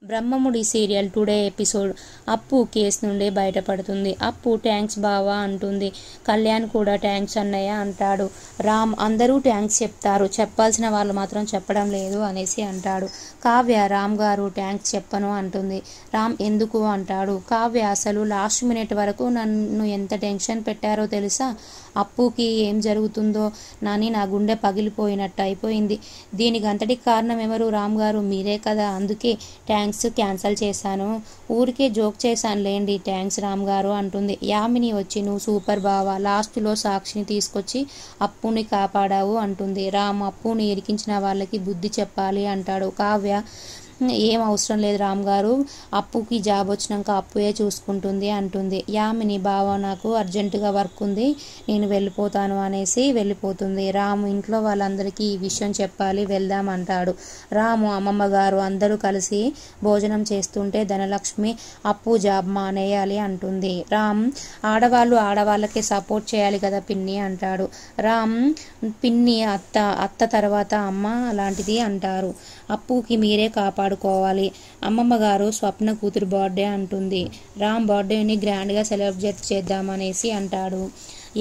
Brahmamudi serial today episode. అప్పు case నుండి బయటపడుతుంది. అప్పు థ్యాంక్స్ బావా అంటుంది. కళ్యాణ్ కూడా థ్యాంక్స్ అన్నయ్య అంటాడు. రామ్ అందరూ థ్యాంక్స్ చెప్తారు, చెప్పాల్సిన వాళ్ళు మాత్రం చెప్పడం లేదు అనేసి అంటాడు. కావ్య రామ్ గారు థ్యాంక్స్ చెప్పను అంటుంది. రామ్ ఎందుకు అంటాడు. కావ్య అసలు లాస్ట్ మినిట్ వరకు నన్ను ఎంత టెన్షన్ పెట్టారో తెలుసా? అప్పుకి ఏం జరుగుతుందో నాని నా గుండె పగిలిపోయినట్టు అయిపోయింది. దీనికి అంతటికి కారణం ఎవరు? రామ్ గారు మీరే కదా, అందుకే థ్యాంక్స్ క్యాన్సల్ చేశాను. ఊరికే జోక్ చేశాను లేండి. థ్యాంక్స్ రామ్ గారు అంటుంది. యామిని వచ్చి నువ్వు సూపర్ బావా, లాస్ట్లో సాక్షిని తీసుకొచ్చి అప్పుని కాపాడావు అంటుంది. రామ్ అప్పుని ఇరికించిన వాళ్ళకి బుద్ధి చెప్పాలి అంటాడు. కావ్య ఏం అవసరం లేదు రామ్ గారు, అప్పుకి జాబ్ వచ్చినాక అప్పుయే చూసుకుంటుంది అంటుంది. యామిని బావ నాకు అర్జెంటుగా వర్క్ ఉంది, నేను వెళ్ళిపోతాను అనేసి వెళ్ళిపోతుంది. రాము ఇంట్లో వాళ్ళందరికీ ఈ విషయం చెప్పాలి, వెళ్దాం అంటాడు. రాము అమ్మమ్మ గారు అందరూ కలిసి భోజనం చేస్తుంటే ధనలక్ష్మి అప్పు జాబ్ మానేయాలి అంటుంది. రామ్ ఆడవాళ్ళకే సపోర్ట్ చేయాలి కదా పిన్ని అంటాడు. రామ్ పిన్ని అత్త తర్వాత అమ్మ అలాంటిది అంటారు. అప్పుకి మీరే కాపాడుకోవాలి. అమ్మమ్మ గారు స్వప్న కూతురు బర్త్డే అంటుంది. రామ్ బర్త్డేని గ్రాండ్గా సెలబ్రేట్ చేద్దామనేసి అంటాడు.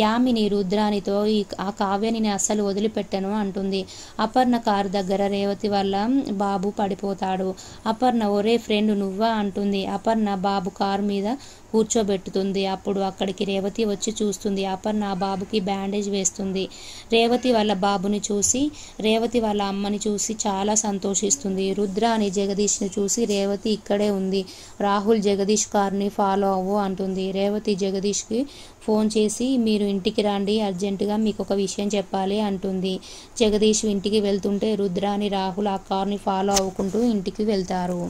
యామిని రుద్రానితో ఆ కావ్యని నేను అస్సలు వదిలిపెట్టను అంటుంది. అపర్ణ కారు దగ్గర రేవతి వాళ్ళ బాబు పడిపోతాడు. అపర్ణ ఒరే ఫ్రెండ్ నువ్వా అంటుంది. అపర్ణ బాబు కారు మీద కూర్చోబెట్టుతుంది. అప్పుడు అక్కడికి రేవతి వచ్చి చూస్తుంది. అపర్ణ ఆ బాబుకి బ్యాండేజ్ వేస్తుంది. రేవతి వాళ్ళ బాబుని చూసి రేవతి వాళ్ళ అమ్మని చూసి చాలా సంతోషిస్తుంది. రుద్రాని జగదీష్ని చూసి రేవతి ఇక్కడే ఉంది, రాహుల్ జగదీష్ కార్ని ఫాలో అవ్వు అంటుంది. రేవతి జగదీష్కి ఫోన్ చేసి మీరు ఇంటికి రండి, అర్జెంటుగా మీకు ఒక విషయం చెప్పాలి అంటుంది. జగదీష్ ఇంటికి వెళ్తుంటే రుద్రాని రాహుల్ ఆ కార్ని ఫాలో అవ్వుకుంటూ ఇంటికి వెళ్తారు.